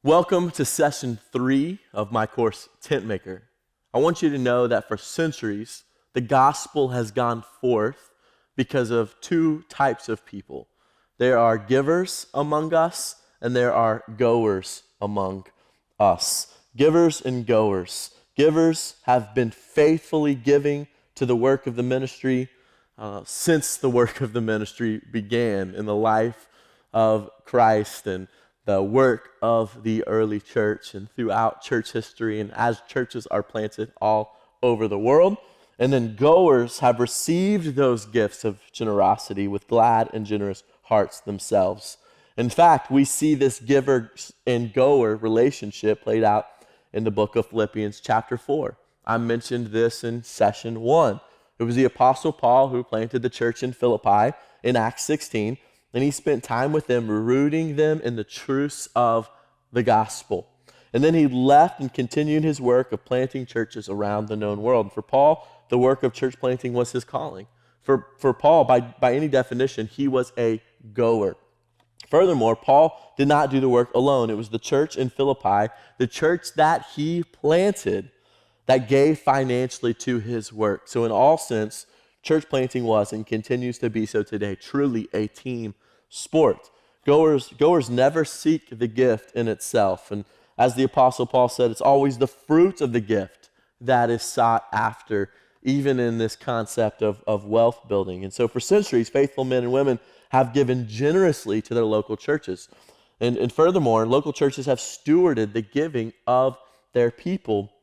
Welcome to session 3 of my course, Tent Maker. I want you to know that for centuries, the gospel has gone forth because of two types of people. There are givers among us, and there are goers among us. Givers and goers. Givers have been faithfully giving to the work of the ministry since the work of the ministry began in the life of Christ and the work of the early church and throughout church history and as churches are planted all over the world. And then goers have received those gifts of generosity with glad and generous hearts themselves. In fact, we see this giver and goer relationship played out in the book of Philippians chapter 4. I mentioned this in session 1. It was the Apostle Paul who planted the church in Philippi in Acts 16. And he spent time with them, rooting them in the truths of the gospel. And then he left and continued his work of planting churches around the known world. For Paul, the work of church planting was his calling. For Paul, by any definition, he was a goer. Furthermore, Paul did not do the work alone. It was the church in Philippi, the church that he planted, that gave financially to his work. So in all sense, church planting was and continues to be so today, truly a team sport. Goers never seek the gift in itself. And as the Apostle Paul said, it's always the fruit of the gift that is sought after, even in this concept of wealth building. And so for centuries, faithful men and women have given generously to their local churches. And furthermore, local churches have stewarded the giving of their people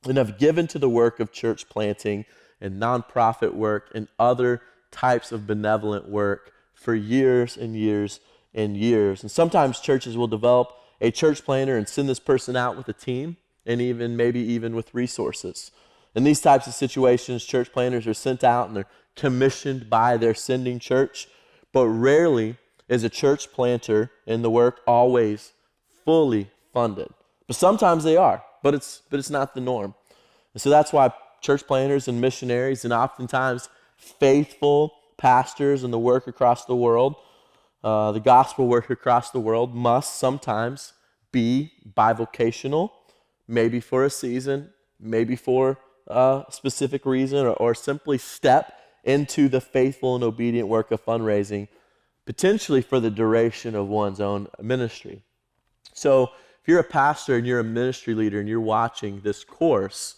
and have given to the work of church planting and nonprofit work and other types of benevolent work for years and years and years. And sometimes churches will develop a church planter and send this person out with a team and maybe even with resources. In these types of situations, church planters are sent out and they're commissioned by their sending church, but rarely is a church planter in the work always fully funded. But sometimes they are, but it's not the norm. And so that's why church planters and missionaries and oftentimes faithful pastors and the work across the world, the gospel work across the world must sometimes be bivocational, maybe for a season, maybe for a specific reason, or simply step into the faithful and obedient work of fundraising, potentially for the duration of one's own ministry. So if you're a pastor and you're a ministry leader and you're watching this course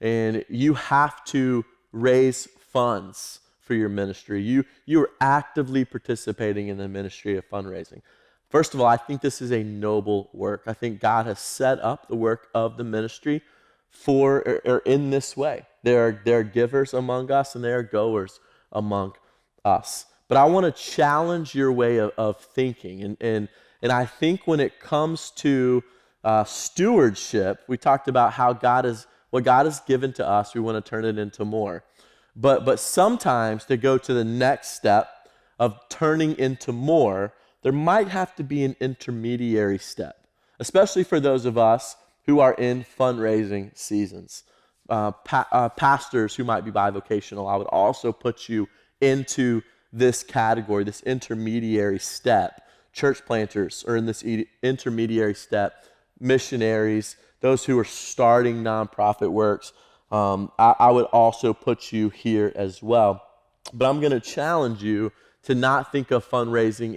and you have to raise funds for your ministry, you are actively participating in the ministry of fundraising. First of all, I think this is a noble work. I think God has set up the work of the ministry for or in this way. There are givers among us and there are goers among us. But I want to challenge your way of thinking. And I think when it comes to stewardship, we talked about how what God has given to us, we want to turn it into more. But sometimes to go to the next step of turning into more, there might have to be an intermediary step, especially for those of us who are in fundraising seasons. Pastors who might be bivocational, I would also put you into this category, this intermediary step. Church planters are in this intermediary step. Missionaries, those who are starting nonprofit works, I would also put you here as well. But I'm going to challenge you to not think of fundraising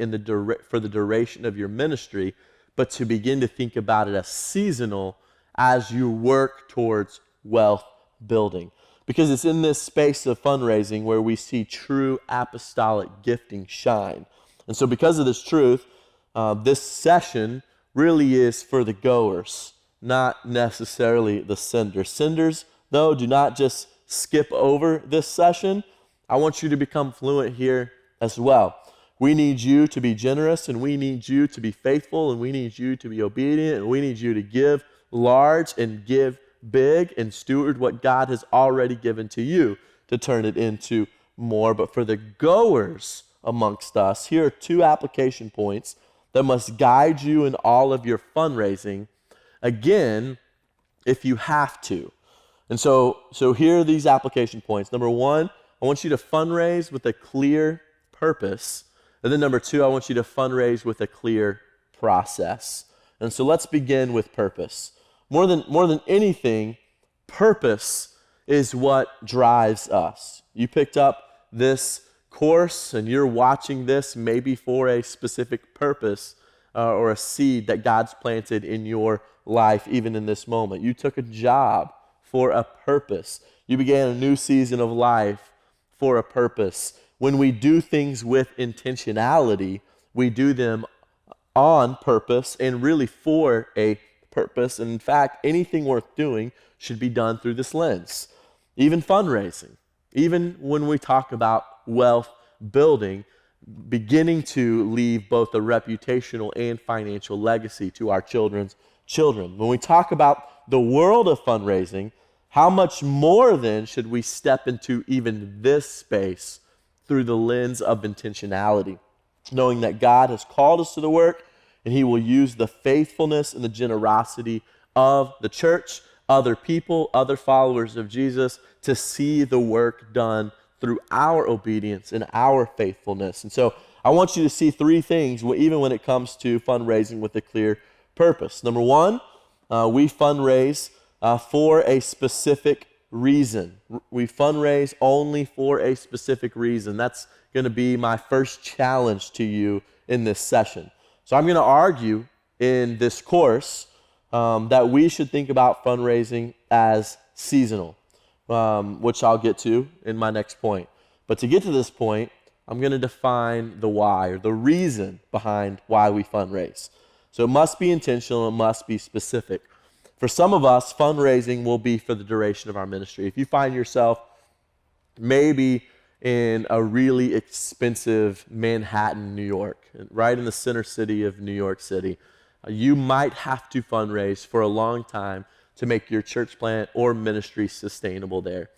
for the duration of your ministry, but to begin to think about it as seasonal as you work towards wealth building. Because it's in this space of fundraising where we see true apostolic gifting shine. And so because of this truth, this session really is for the goers, not necessarily the senders. Senders, though, do not just skip over this session. I want you to become fluent here as well. We need you to be generous, and we need you to be faithful, and we need you to be obedient, and we need you to give large and give big and steward what God has already given to you to turn it into more. But for the goers amongst us, here are 2 application points that must guide you in all of your fundraising, again, if you have to. And so here are these application points. Number 1, I want you to fundraise with a clear purpose. And then number 2, I want you to fundraise with a clear process. And so let's begin with purpose. More than anything, purpose is what drives us. You picked up this course and you're watching this maybe for a specific purpose or a seed that God's planted in your life, even in this moment. You took a job for a purpose. You began a new season of life for a purpose. When we do things with intentionality, we do them on purpose and really for a purpose. And in fact, anything worth doing should be done through this lens. Even fundraising, even when we talk about wealth building, beginning to leave both a reputational and financial legacy to our children's children. When we talk about the world of fundraising, how much more then should we step into even this space through the lens of intentionality, knowing that God has called us to the work and he will use the faithfulness and the generosity of the church, other people, other followers of Jesus to see the work done through our obedience and our faithfulness. And so I want you to see three things, even when it comes to fundraising with a clear purpose. Number one, we fundraise for a specific reason. We fundraise only for a specific reason. That's going to be my first challenge to you in this session. So I'm going to argue in this course that we should think about fundraising as seasonal, which I'll get to in my next point. But to get to this point, I'm going to define the why, or the reason behind why we fundraise. So it must be intentional, it must be specific. For some of us, fundraising will be for the duration of our ministry. If you find yourself maybe in a really expensive Manhattan, New York, right in the center city of New York City, you might have to fundraise for a long time to make your church plant or ministry sustainable there.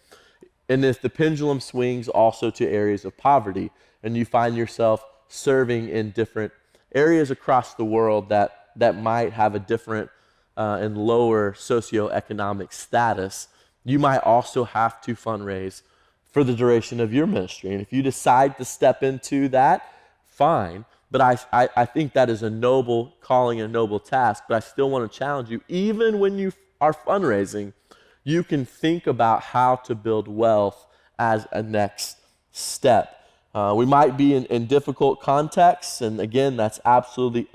And if the pendulum swings also to areas of poverty, and you find yourself serving in different areas across the world that might have a different and lower socioeconomic status, you might also have to fundraise for the duration of your ministry. And if you decide to step into that, fine. But I think that is a noble calling and a noble task. But I still want to challenge you, even when you are fundraising, you can think about how to build wealth as a next step. We might be in difficult contexts, and again, that's absolutely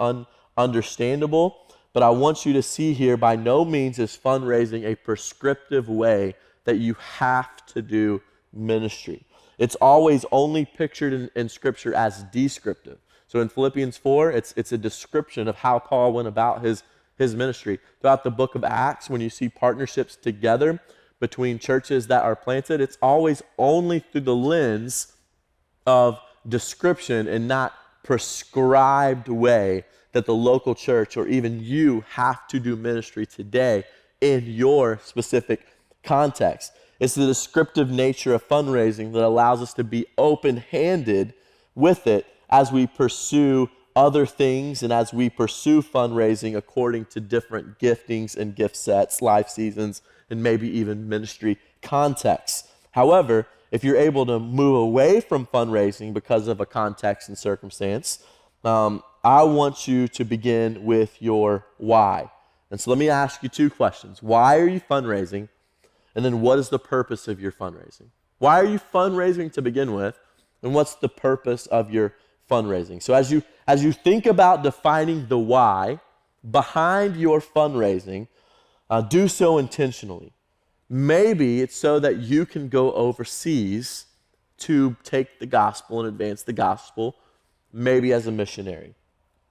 understandable. But I want you to see here, by no means is fundraising a prescriptive way that you have to do ministry. It's always only pictured in Scripture as descriptive. So in Philippians 4, it's a description of how Paul went about his ministry. Throughout the book of Acts, when you see partnerships together between churches that are planted, it's always only through the lens of description and not prescribed way that the local church or even you have to do ministry today in your specific context. It's the descriptive nature of fundraising that allows us to be open-handed with it as we pursue other things and as we pursue fundraising according to different giftings and gift sets, life seasons, and maybe even ministry contexts. However, if you're able to move away from fundraising because of a context and circumstance, I want you to begin with your why. And so let me ask you two questions. Why are you fundraising? And then what is the purpose of your fundraising? Why are you fundraising to begin with? And what's the purpose of your fundraising? So as you think about defining the why behind your fundraising, do so intentionally. Maybe it's so that you can go overseas to take the gospel and advance the gospel, maybe as a missionary.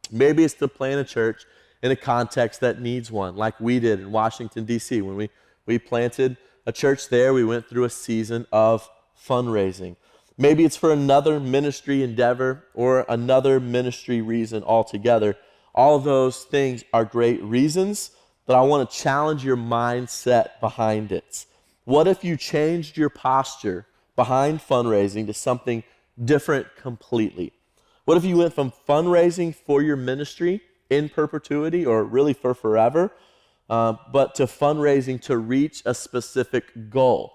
Maybe it's to plant a church in a context that needs one, like we did in Washington, D.C. When we planted a church there, we went through a season of fundraising. Maybe it's for another ministry endeavor or another ministry reason altogether. All of those things are great reasons, but I want to challenge your mindset behind it. What if you changed your posture behind fundraising to something different completely? What if you went from fundraising for your ministry in perpetuity or really for forever, but to fundraising to reach a specific goal?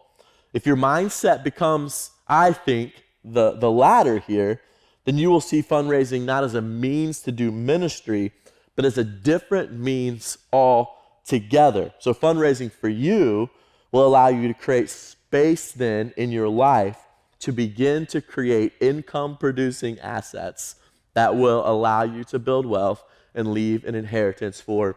If your mindset becomes, I think, the latter here, then you will see fundraising not as a means to do ministry, but it's a different means altogether. So fundraising for you will allow you to create space then in your life to begin to create income-producing assets that will allow you to build wealth and leave an inheritance for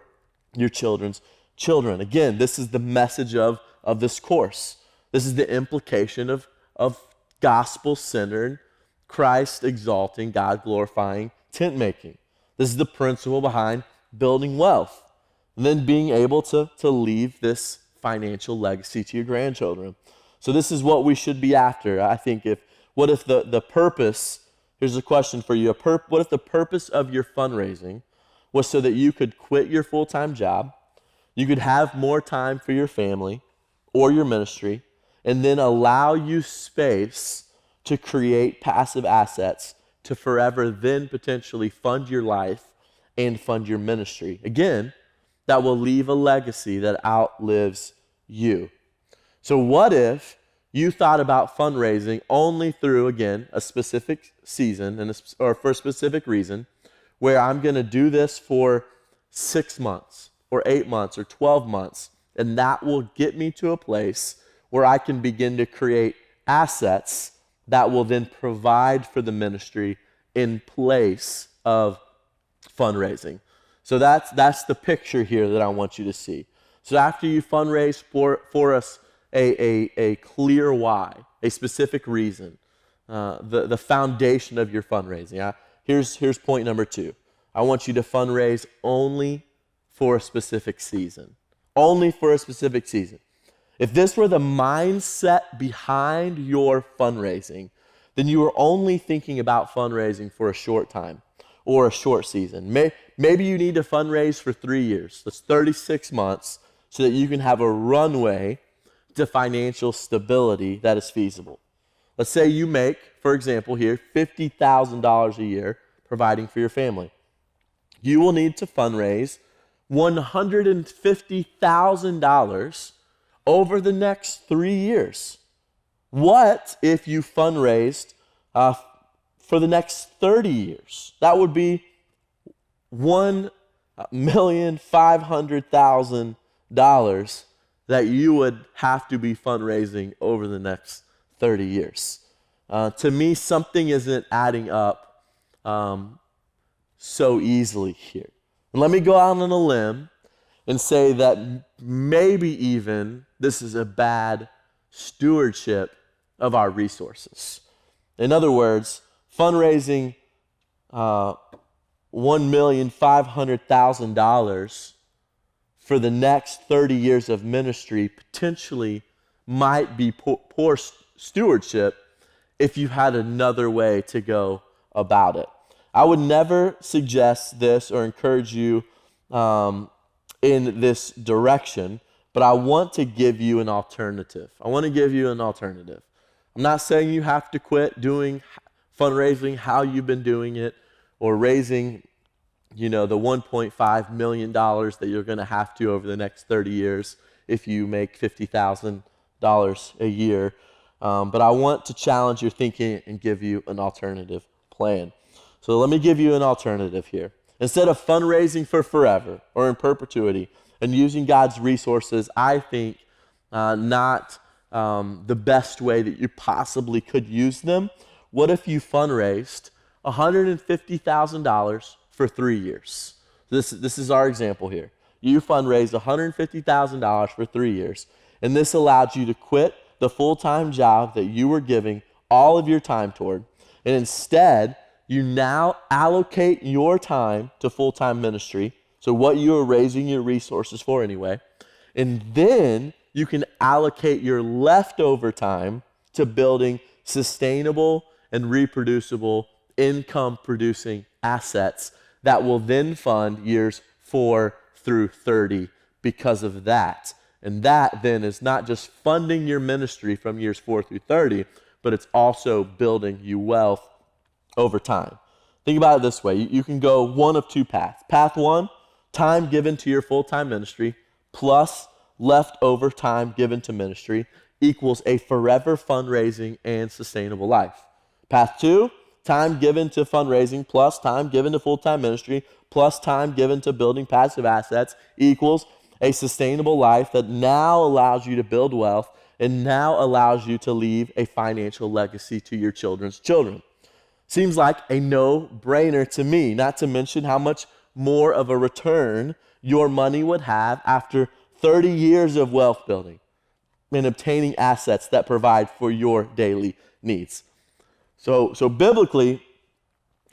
your children's children. Again, this is the message of this course. This is the implication of gospel-centered, Christ-exalting, God-glorifying tent making. This is the principle behind building wealth and then being able to leave this financial legacy to your grandchildren. So this is what we should be after. I think what if the purpose, here's a question for you, what if the purpose of your fundraising was so that you could quit your full-time job, you could have more time for your family or your ministry, and then allow you space to create passive assets to forever then potentially fund your life and fund your ministry. Again, that will leave a legacy that outlives you. So what if you thought about fundraising only through, again, a specific season or for a specific reason, where I'm going to do this for 6 months or 8 months or 12 months, and that will get me to a place where I can begin to create assets that will then provide for the ministry in place of fundraising. So that's the picture here that I want you to see. So after you fundraise for us a clear why, a specific reason, the foundation of your fundraising. Here's point number 2. I want you to fundraise only for a specific season. Only for a specific season. If this were the mindset behind your fundraising, then you are only thinking about fundraising for a short time or a short season. Maybe you need to fundraise for 3 years. That's 36 months so that you can have a runway to financial stability that is feasible. Let's say you make, for example here, $50,000 a year providing for your family. You will need to fundraise $150,000 over the next 3 years. What if you fundraised for the next 30 years? That would be $1,500,000 that you would have to be fundraising over the next 30 years. To me, something isn't adding up so easily here. And let me go out on a limb and say that maybe even this is a bad stewardship of our resources. In other words, fundraising $1,500,000 for the next 30 years of ministry potentially might be poor stewardship if you had another way to go about it. I would never suggest this or encourage you in this direction, but I want to give you an alternative. I'm not saying you have to quit doing fundraising how you've been doing it or raising, the $1.5 million that you're going to have to over the next 30 years if you make $50,000 a year. But I want to challenge your thinking and give you an alternative plan. So let me give you an alternative here. Instead of fundraising for forever or in perpetuity and using God's resources, I think not the best way that you possibly could use them. What if you fundraised $150,000 for 3 years? This is our example here. You fundraised $150,000 for 3 years, and this allowed you to quit the full-time job that you were giving all of your time toward, and instead, you now allocate your time to full-time ministry, so what you are raising your resources for anyway, and then you can allocate your leftover time to building sustainable and reproducible income-producing assets that will then fund years 4 through 30 because of that. And that then is not just funding your ministry from years 4 through 30, but it's also building you wealth over time. Think about it this way. You can go one of two paths. Path 1, time given to your full-time ministry plus leftover time given to ministry equals a forever fundraising and sustainable life. Path 2, Time given to fundraising plus time given to full-time ministry plus time given to building passive assets equals a sustainable life that now allows you to build wealth and now allows you to leave a financial legacy to your children's children. Seems like a no-brainer to me, not to mention how much more of a return your money would have after 30 years of wealth building and obtaining assets that provide for your daily needs. So biblically,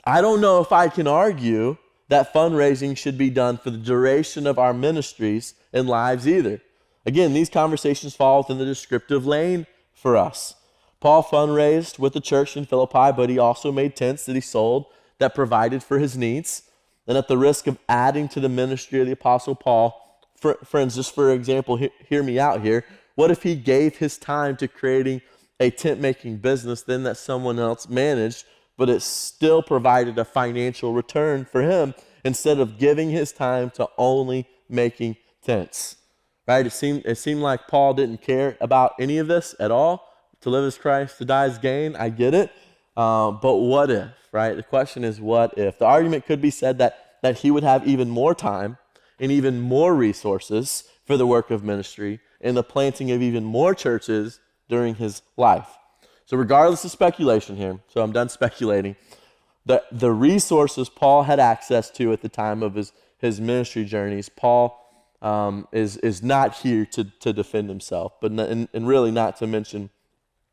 I don't know if I can argue that fundraising should be done for the duration of our ministries and lives either. Again, these conversations fall within the descriptive lane for us. Paul fundraised with the church in Philippi, but he also made tents that he sold that provided for his needs. And at the risk of adding to the ministry of the Apostle Paul, friends, just for example, hear me out here. What if he gave his time to creating a tent-making business then that someone else managed, but it still provided a financial return for him instead of giving his time to only making tents? Right? It seemed like Paul didn't care about any of this at all. To live as Christ, to die as gain. I get it. But what if, right? The question is, what if? The argument could be said that he would have even more time and even more resources for the work of ministry and the planting of even more churches during his life. So regardless of speculation here, so I'm done speculating, the resources Paul had access to at the time of his ministry journeys, Paul is not here to defend himself, and really not to mention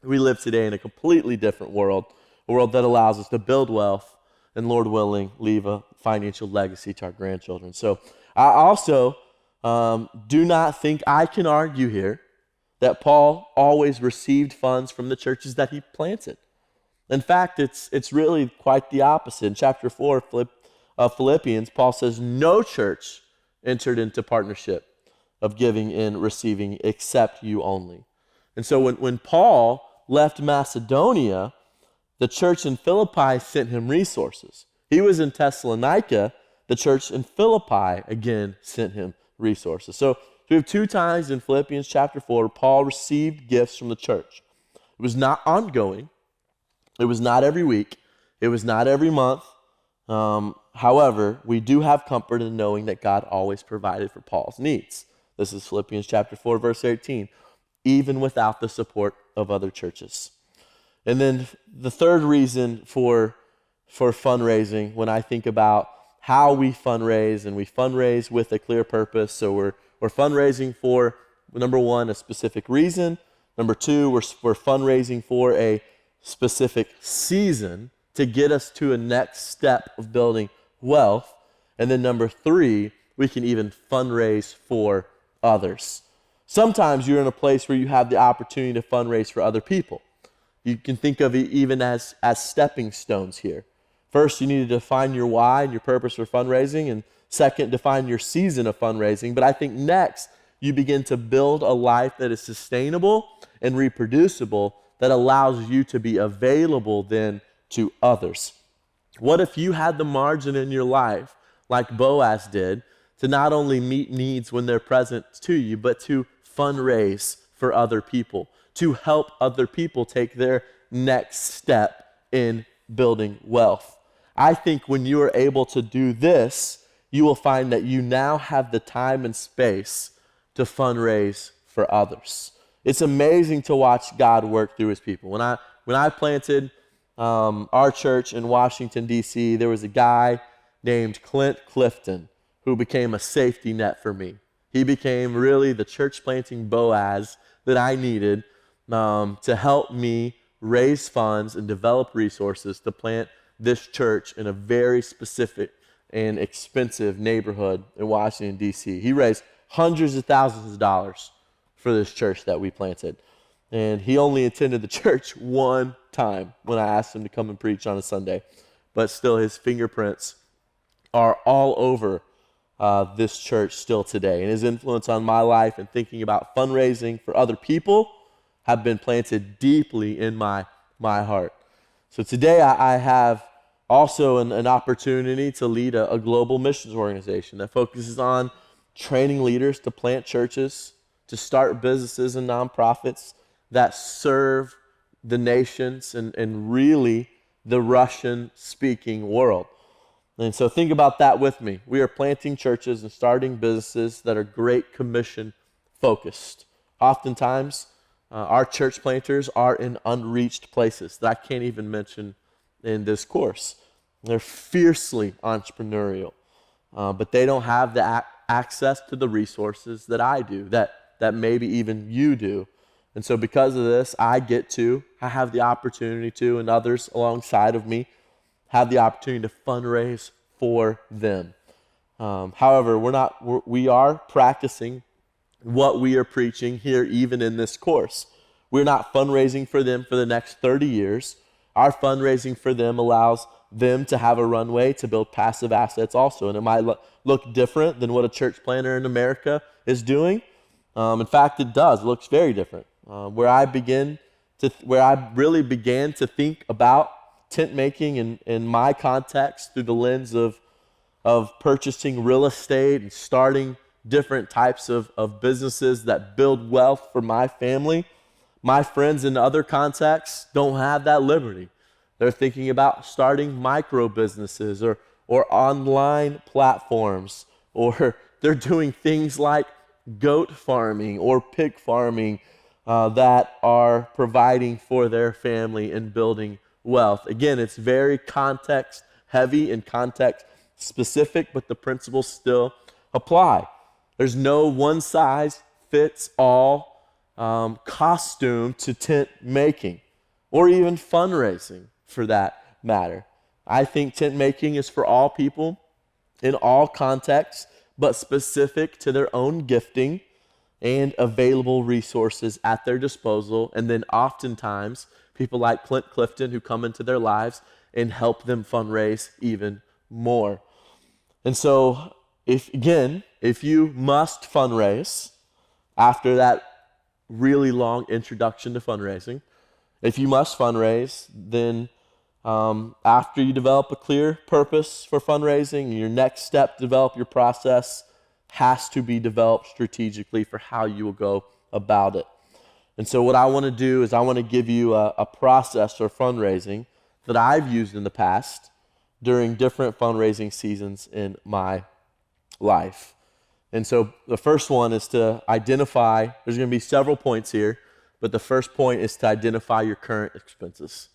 we live today in a completely different world, a world that allows us to build wealth and, Lord willing, leave a financial legacy to our grandchildren. So I also do not think I can argue here that Paul always received funds from the churches that he planted. In fact, it's really quite the opposite. In chapter 4 of Philippians, Paul says no church entered into partnership of giving and receiving except you only. And so when Paul left Macedonia, the church in Philippi sent him resources. He was in Thessalonica, the church in Philippi again sent him resources. So we have two times in Philippians chapter 4, Paul received gifts from the church. It was not ongoing. It was not every week. It was not every month. However, we do have comfort in knowing that God always provided for Paul's needs. This is Philippians chapter 4, verse 18, even without the support of other churches. And then the third reason for fundraising, when I think about how we fundraise, and we fundraise with a clear purpose. So we're fundraising for, number one, a specific reason. Number two, we're fundraising for a specific season to get us to a next step of building wealth. And then number three, we can even fundraise for others. Sometimes you're in a place where you have the opportunity to fundraise for other people. You can think of it even as stepping stones here. First, you need to define your why and your purpose for fundraising, and second, define your season of fundraising. But I think next, you begin to build a life that is sustainable and reproducible that allows you to be available then to others. What if you had the margin in your life, like Boaz did, to not only meet needs when they're present to you, but to fundraise for other people, to help other people take their next step in building wealth? I think when you are able to do this, you will find that you now have the time and space to fundraise for others. It's amazing to watch God work through his people. When I planted our church in Washington, D.C., there was a guy named Clint Clifton who became a safety net for me. He became really the church planting Boaz that I needed to help me raise funds and develop resources to plant this church in a very specific and expensive neighborhood in Washington, D.C. He raised hundreds of thousands of dollars for this church that we planted. And he only attended the church one time when I asked him to come and preach on a Sunday. But still, his fingerprints are all over this church still today. And his influence on my life and thinking about fundraising for other people have been planted deeply in my heart. So today I have also an opportunity to lead a global missions organization that focuses on training leaders to plant churches, to start businesses and nonprofits that serve the nations and really the Russian-speaking world. And so think about that with me. We are planting churches and starting businesses that are Great Commission focused. Oftentimes, our church planters are in unreached places that I can't even mention in this course. They're fiercely entrepreneurial, but they don't have the access to the resources that I do, that maybe even you do. And so because of this, I have the opportunity to, and others alongside of me, have the opportunity to fundraise for them. However, we are practicing what we are preaching here, even in this course. We're not fundraising for them for the next 30 years. Our fundraising for them allows them to have a runway to build passive assets also. And it might look different than what a church planter in America is doing. In fact, it does. It looks very different. Where I really began to think about tent making in my context through the lens of purchasing real estate and starting different types of businesses that build wealth for my family. My friends in other contexts don't have that liberty. They're thinking about starting micro businesses or online platforms, or they're doing things like goat farming or pig farming that are providing for their family and building wealth. Again, it's very context heavy and context specific, but the principles still apply. There's no one size fits all costume to tent making or even fundraising for that matter. I think tent making is for all people in all contexts, but specific to their own gifting and available resources at their disposal. And then oftentimes, people like Clint Clifton who come into their lives and help them fundraise even more. And so, if you must fundraise after that really long introduction to fundraising, if you must fundraise, then after you develop a clear purpose for fundraising, your next step to develop your process has to be developed strategically for how you will go about it. And so what I want to do is I want to give you a process for fundraising that I've used in the past during different fundraising seasons in my life. And so the first one is to identify, there's going to be several points here, but the first point is to identify your current expenses.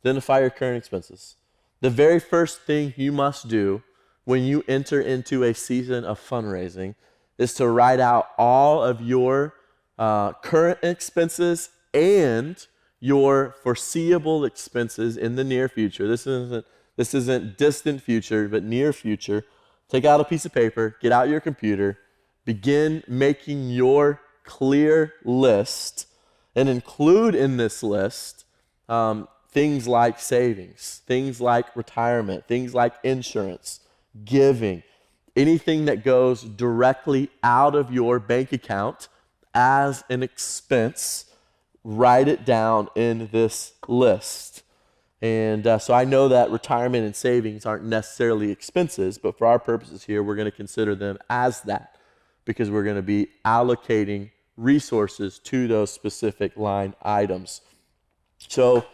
Identify your current expenses. The very first thing you must do when you enter into a season of fundraising is to write out all of your current expenses and your foreseeable expenses in the near future. This isn't distant future, but near future. Take out a piece of paper, get out your computer, begin making your clear list, and include in this list things like savings, things like retirement, things like insurance, giving, anything that goes directly out of your bank account as an expense. Write it down in this list. And so I know that retirement and savings aren't necessarily expenses, but for our purposes here, we're going to consider them as that because we're going to be allocating resources to those specific line items. So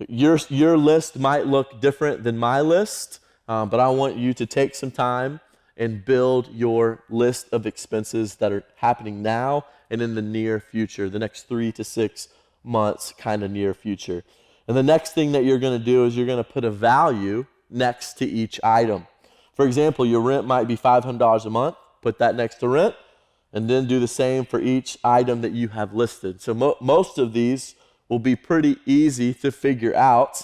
your list might look different than my list, but I want you to take some time and build your list of expenses that are happening now and in the near future, the next 3 to 6 months kind of near future. And the next thing that you're going to do is you're going to put a value next to each item. For example, your rent might be $500 a month. Put that next to rent, and then do the same for each item that you have listed. So most of these will be pretty easy to figure out.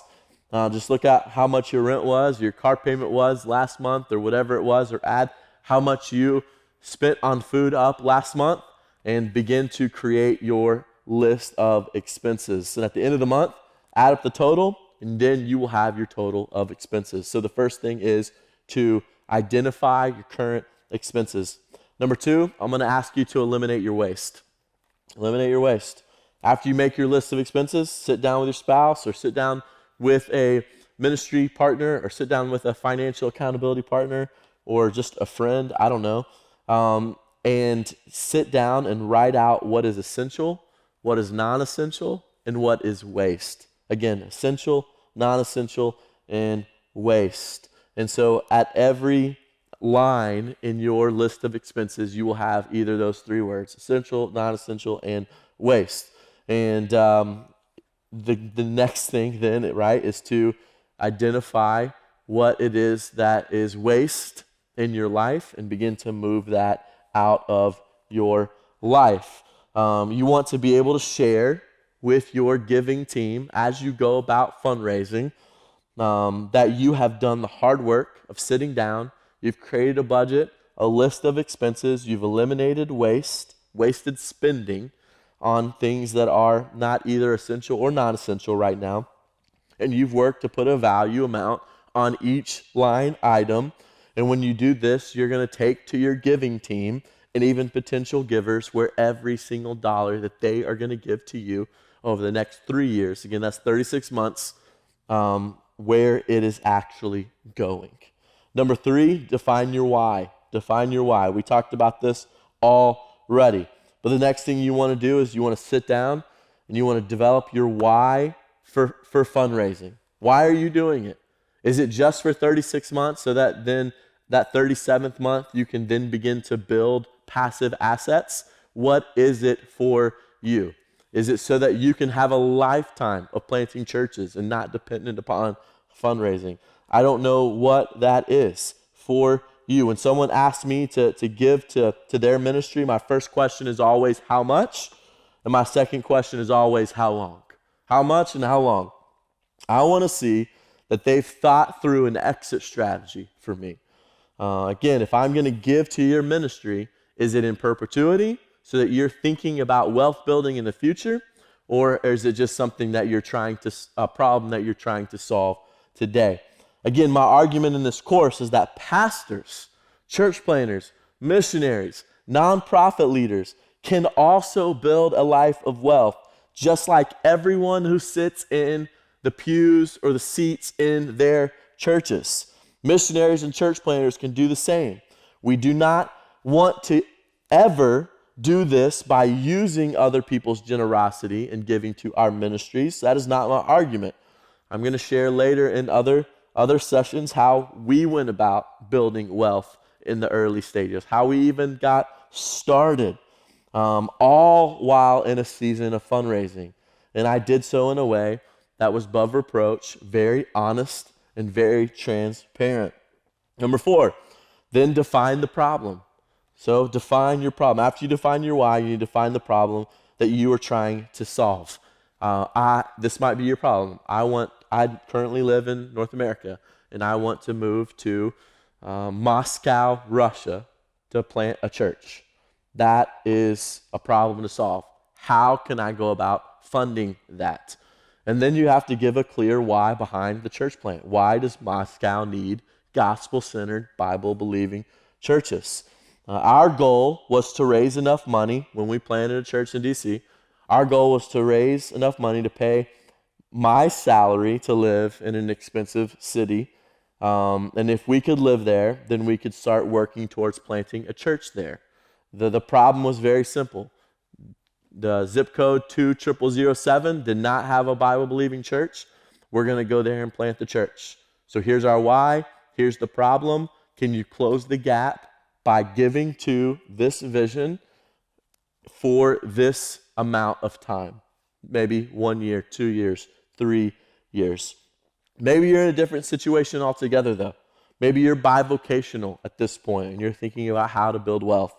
Just look at how much your rent was, your car payment was last month, or whatever it was, or add how much you spent on food up last month, and begin to create your list of expenses. And at the end of the month, add up the total, and then you will have your total of expenses. So the first thing is to identify your current expenses. Number 2, I'm going to ask you to eliminate your waste. Eliminate your waste. After you make your list of expenses, sit down with your spouse or sit down with a ministry partner or sit down with a financial accountability partner or just a friend, I don't know, and sit down and write out what is essential, what is non-essential, and what is waste. Again, essential, non-essential, and waste. And so at every line in your list of expenses, you will have either those three words: essential, non-essential, and waste. And the next thing then, right, is to identify what it is that is waste in your life and begin to move that out of your life. You want to be able to share with your giving team as you go about fundraising that you have done the hard work of sitting down, you've created a budget, a list of expenses, you've eliminated wasted spending on things that are not either essential or non-essential right now, and you've worked to put a value amount on each line item. And when you do this, you're going to take to your giving team and even potential givers where every single dollar that they are going to give to you over the next 3 years, again, that's 36 months, where it is actually going. Number 3, define your why. Define your why. We talked about this already. But the next thing you want to do is you want to sit down and you want to develop your why for fundraising. Why are you doing it? Is it just for 36 months so that then that 37th month you can then begin to build passive assets? What is it for you? Is it so that you can have a lifetime of planting churches and not dependent upon fundraising? I don't know what that is for you. When someone asks me to give to their ministry, my first question is always how much? And my second question is always how long? How much and how long? I want to see that they've thought through an exit strategy for me. Again, if I'm going to give to your ministry, is it in perpetuity so that you're thinking about wealth building in the future? Or is it just something that a problem that you're trying to solve today? Again, my argument in this course is that pastors, church planners, missionaries, nonprofit leaders can also build a life of wealth, just like everyone who sits in the pews or the seats in their churches. Missionaries and church planners can do the same. We do not want to ever do this by using other people's generosity and giving to our ministries. That is not my argument. I'm going to share later in other sessions how we went about building wealth in the early stages, how we even got started, all while in a season of fundraising. And I did so in a way that was above reproach, very honest, and very transparent. Number 4, then define the problem. So define your problem. After you define your why, you need to define the problem that you are trying to solve. This might be your problem. I currently live in North America, and I want to move to Moscow, Russia, to plant a church. That is a problem to solve. How can I go about funding that? And then you have to give a clear why behind the church plant. Why does Moscow need gospel-centered, Bible-believing churches? Our goal was to raise enough money when we planted a church in D.C. Our goal was to raise enough money to pay my salary to live in an expensive city. And if we could live there, then we could start working towards planting a church there. The problem was very simple. The zip code 20007 did not have a Bible-believing church. We're going to go there and plant the church. So here's our why. Here's the problem. Can you close the gap by giving to this vision for this amount of time? Maybe 1 year, 2 years, 3 years. Maybe you're in a different situation altogether, though. Maybe you're bivocational at this point and you're thinking about how to build wealth.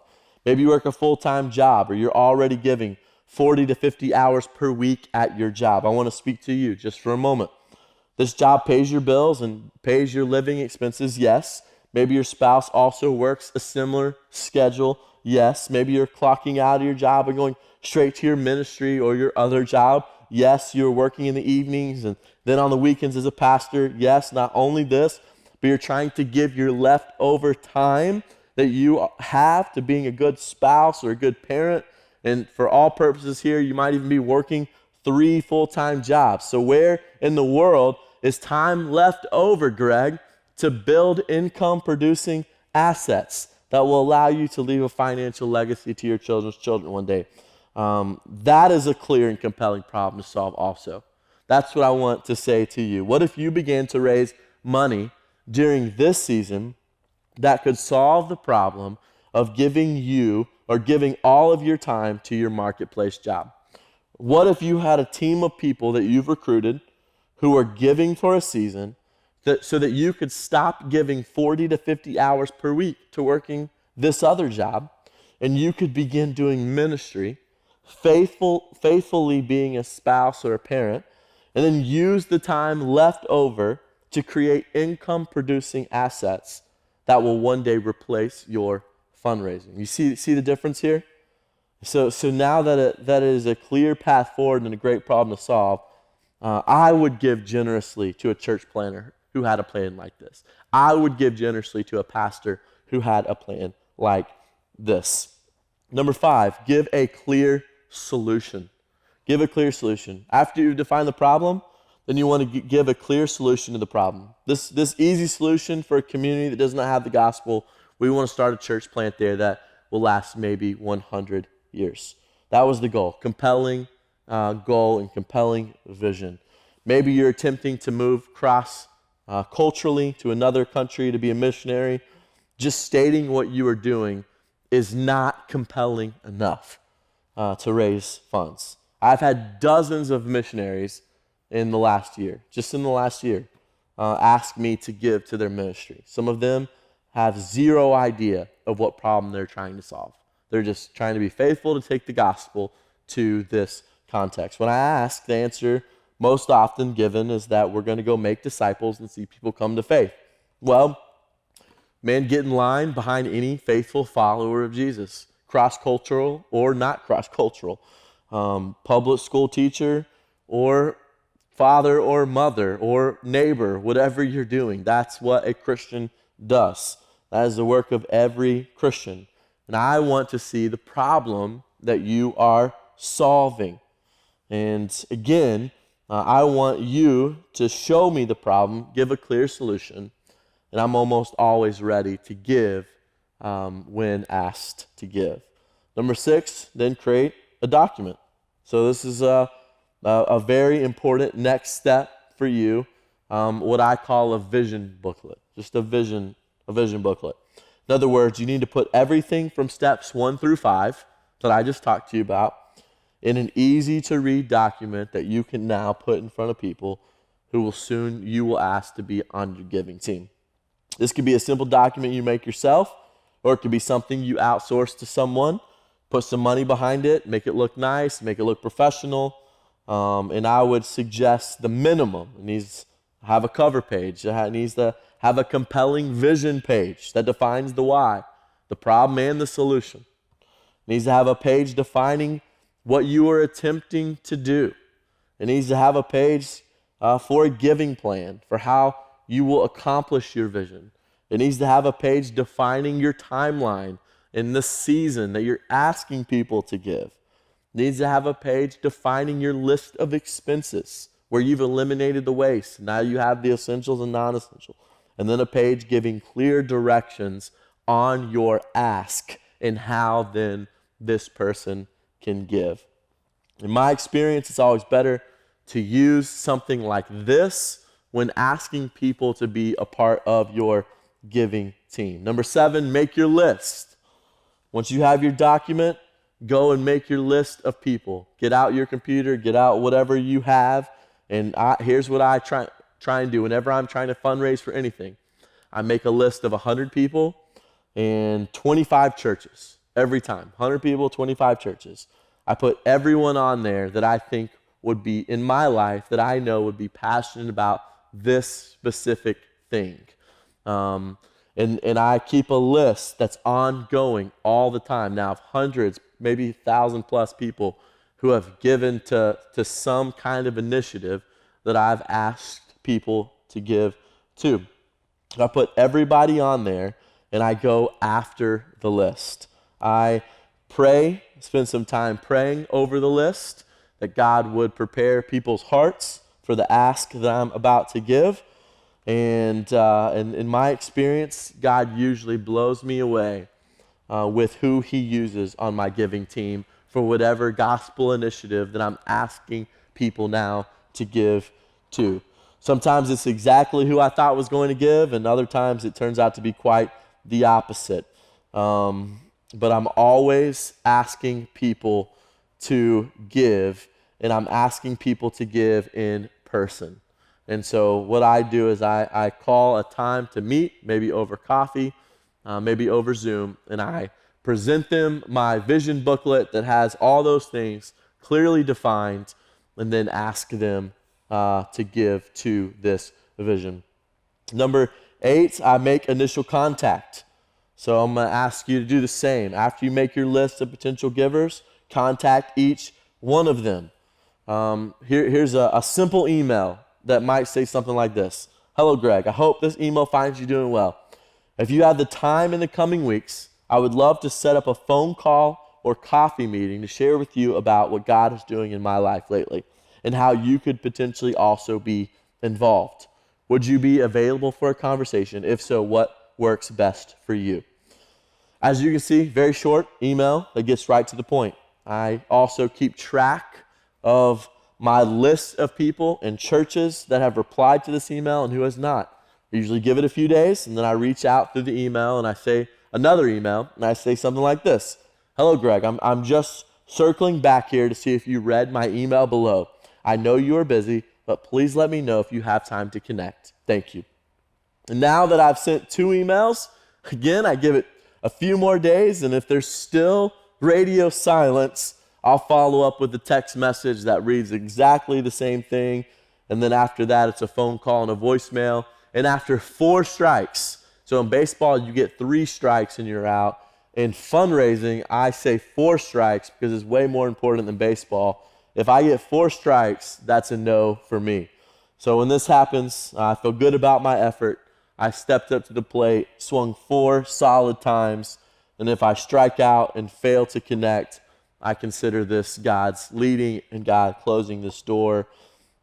Maybe you work a full-time job or you're already giving 40 to 50 hours per week at your job. I want to speak to you just for a moment. This job pays your bills and pays your living expenses, yes. Maybe your spouse also works a similar schedule, yes. Maybe you're clocking out of your job and going straight to your ministry or your other job. Yes, you're working in the evenings and then on the weekends as a pastor. Yes, not only this, but you're trying to give your leftover time that you have to being a good spouse or a good parent. And for all purposes here, you might even be working 3 full-time jobs. So where in the world is time left over, Greg, to build income-producing assets that will allow you to leave a financial legacy to your children's children one day? That is a clear and compelling problem to solve also. That's what I want to say to you. What if you began to raise money during this season that could solve the problem of giving you or giving all of your time to your marketplace job? What if you had a team of people that you've recruited who are giving for a season so that you could stop giving 40 to 50 hours per week to working this other job, and you could begin doing ministry, faithfully being a spouse or a parent, and then use the time left over to create income producing assets that will one day replace your fundraising. You see the difference here? So now that it is a clear path forward and a great problem to solve, I would give generously to a church planner who had a plan like this. I would give generously to a pastor who had a plan like this. Number 5, give a clear solution. Give a clear solution. After you define the problem, then you want to give a clear solution to the problem. This easy solution for a community that does not have the gospel, we want to start a church plant there that will last maybe 100 years. That was the goal. Compelling goal and compelling vision. Maybe you're attempting to move culturally to another country to be a missionary. Just stating what you are doing is not compelling enough to raise funds. I've had dozens of missionaries in the last year, ask me to give to their ministry. Some of them have zero idea of what problem they're trying to solve. They're just trying to be faithful to take the gospel to this context. When I ask, the answer most often given is that we're going to go make disciples and see people come to faith. Well, man, get in line behind any faithful follower of Jesus, cross-cultural or not cross-cultural, public school teacher or father or mother or neighbor, whatever you're doing. That's what a Christian does. That is the work of every Christian. And I want to see the problem that you are solving. And again, I want you to show me the problem, give a clear solution, and I'm almost always ready to give when asked to give. Number 6, then create a document. So this is a very important next step for you, what I call a vision booklet, just a vision booklet. In other words, you need to put everything from steps 1 through 5 that I just talked to you about in an easy-to-read document that you can now put in front of people who you will ask to be on your giving team. This could be a simple document you make yourself, or it could be something you outsource to someone, put some money behind it, make it look nice, make it look professional, and I would suggest the minimum. It needs to have a cover page. It needs to have a compelling vision page that defines the why, the problem, and the solution. It needs to have a page defining what you are attempting to do. It needs to have a page for a giving plan, for how you will accomplish your vision. It needs to have a page defining your timeline in the season that you're asking people to give. It needs to have a page defining your list of expenses, where you've eliminated the waste. Now you have the essentials and non-essential. And then a page giving clear directions on your ask and how then this person can give. In my experience, it's always better to use something like this when asking people to be a part of your giving team. Number 7, make your list. Once you have your document, go and make your list of people. Get out your computer, get out whatever you have, and here's what I try and do. Whenever I'm trying to fundraise for anything, I make a list of 100 people and 25 churches every time. 100 people, 25 churches. I put everyone on there that I think would be in my life, that I know would be passionate about this specific thing. And I keep a list that's ongoing all the time. Now, of hundreds, maybe 1,000 plus people who have given to some kind of initiative that I've asked people to give to. I put everybody on there, and I go after the list. I pray, spend some time praying over the list, that God would prepare people's hearts for the ask that I'm about to give. And in my experience, God usually blows me away with who he uses on my giving team for whatever gospel initiative that I'm asking people now to give to. Sometimes it's exactly who I thought was going to give, and other times it turns out to be quite the opposite. But I'm always asking people to give, and I'm asking people to give in person. And so what I do is I call a time to meet, maybe over coffee, maybe over Zoom, and I present them my vision booklet that has all those things clearly defined, and then ask them to give to this vision. Number 8, I make initial contact. So I'm going to ask you to do the same. After you make your list of potential givers, contact each one of them. Here's a simple email that might say something like this. Hello, Greg. I hope this email finds you doing well. If you have the time in the coming weeks, I would love to set up a phone call or coffee meeting to share with you about what God is doing in my life lately and how you could potentially also be involved. Would you be available for a conversation? If so, what works best for you? As you can see, very short email that gets right to the point. I also keep track of my list of people and churches that have replied to this email and who has not. I usually give it a few days, and then I reach out through the email and I say another email, and I say something like this. Hello, Greg. I'm just circling back here to see if you read my email below. I know you are busy, but please let me know if you have time to connect. Thank you. And now that I've sent 2 emails, again, I give it a few more days, and if there's still radio silence, I'll follow up with a text message that reads exactly the same thing, and then after that, it's a phone call and a voicemail. And after 4 strikes, so in baseball, you get 3 strikes and you're out. In fundraising, I say 4 strikes because it's way more important than baseball. If I get 4 strikes, that's a no for me. So when this happens, I feel good about my effort. I stepped up to the plate, swung 4 solid times, and if I strike out and fail to connect, I consider this God's leading and God closing this door.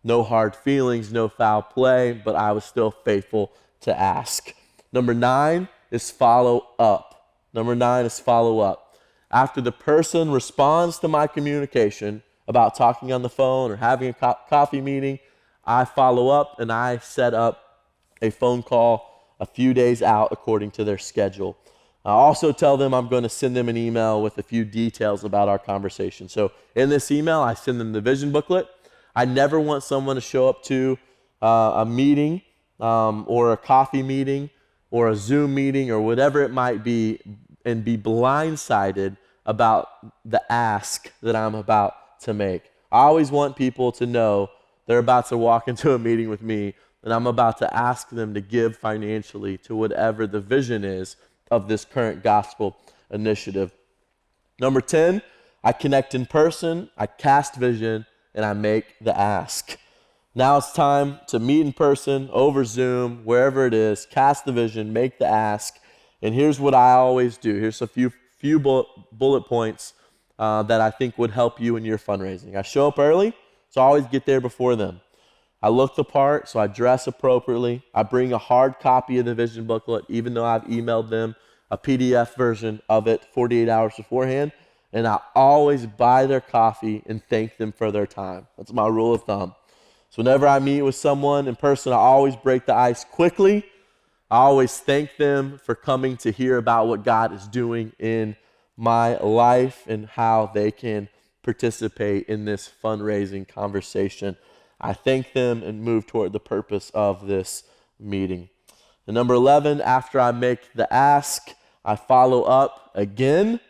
No hard feelings, no foul play, but I was still faithful to ask. Number 9 is follow up. Number 9 is follow up. After the person responds to my communication about talking on the phone or having a coffee meeting, I follow up and I set up a phone call a few days out according to their schedule. I also tell them I'm going to send them an email with a few details about our conversation. So in this email, I send them the vision booklet. I never want someone to show up to a meeting or a coffee meeting or a Zoom meeting or whatever it might be and be blindsided about the ask that I'm about to make. I always want people to know they're about to walk into a meeting with me and I'm about to ask them to give financially to whatever the vision is of this current gospel initiative. Number 10, I connect in person, I cast vision, and I make the ask. Now it's time to meet in person, over Zoom, wherever it is, cast the vision, make the ask. And here's what I always do. Here's a few bullet points that I think would help you in your fundraising. I show up early, so I always get there before them. I look the part, so I dress appropriately. I bring a hard copy of the vision booklet, even though I've emailed them a PDF version of it 48 hours beforehand. And I always buy their coffee and thank them for their time. That's my rule of thumb. So whenever I meet with someone in person, I always break the ice quickly. I always thank them for coming to hear about what God is doing in my life and how they can participate in this fundraising conversation. I thank them and move toward the purpose of this meeting. And number 11, after I make the ask, I follow up again.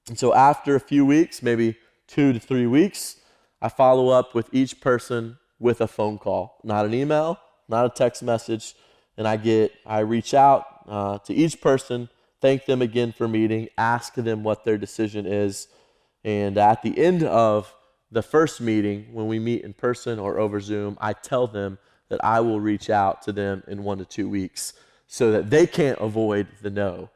And so after a few weeks, maybe 2 to 3 weeks, I follow up with each person with a phone call, not an email, not a text message. And I reach out to each person, thank them again for meeting, ask them what their decision is. And at the end of the first meeting, when we meet in person or over Zoom, I tell them that I will reach out to them in 1 to 2 weeks so that they can't avoid the no.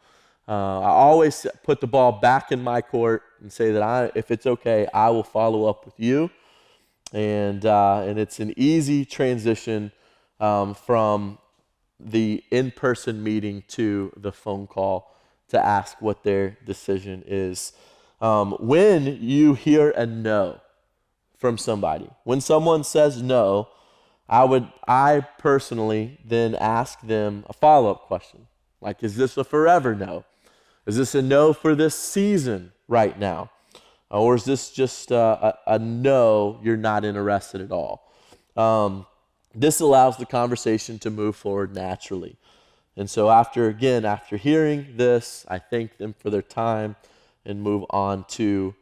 I always put the ball back in my court and say that if it's okay, I will follow up with you. And it's an easy transition from the in-person meeting to the phone call to ask what their decision is. When you hear a no from somebody. When someone says no, I personally then ask them a follow-up question. Like, is this a forever no? Is this a no for this season right now? Or is this just a no, you're not interested at all? This allows the conversation to move forward naturally. And so after hearing this, I thank them for their time and move on to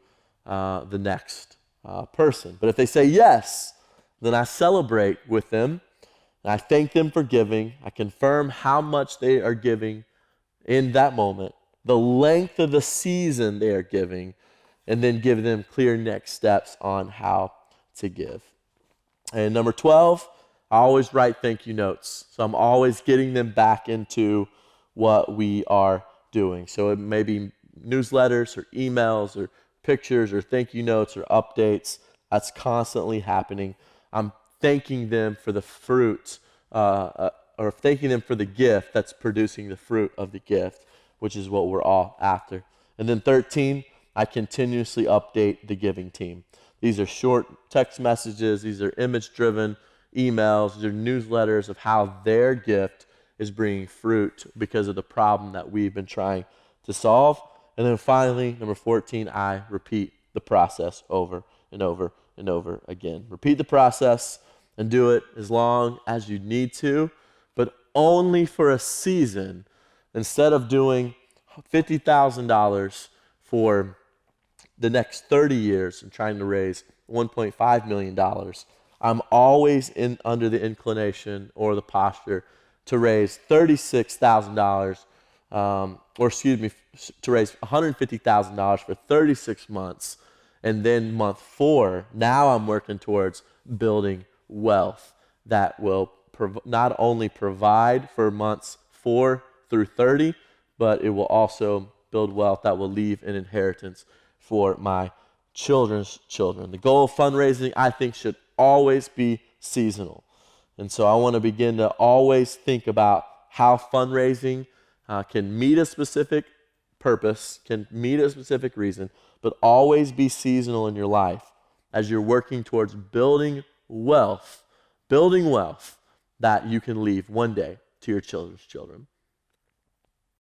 the next person. But if they say yes, then I celebrate with them. And I thank them for giving. I confirm how much they are giving in that moment, the length of the season they are giving, and then give them clear next steps on how to give. And number 12, I always write thank you notes. So I'm always getting them back into what we are doing. So it may be newsletters or emails or pictures or thank you notes or updates. That's constantly happening. I'm thanking them for the fruit or thanking them for the gift that's producing the fruit of the gift, which is what we're all after. And then 13, I continuously update the giving team. These are short text messages. These are image-driven emails. These are newsletters of how their gift is bringing fruit because of the problem that we've been trying to solve. And then finally, number 14, I repeat the process over and over and over again. Repeat the process and do it as long as you need to, but only for a season. Instead of doing $50,000 for the next 30 years and trying to raise $1.5 million, I'm always under the inclination or the posture to raise $36,000, to raise $150,000 for 36 months. And then month 4, now I'm working towards building wealth that will not only provide for months 4 through 30, but it will also build wealth that will leave an inheritance for my children's children. The goal of fundraising, I think, should always be seasonal. And so I want to begin to always think about how fundraising can meet a specific purpose, can meet a specific reason, but always be seasonal in your life as you're working towards building wealth that you can leave one day to your children's children.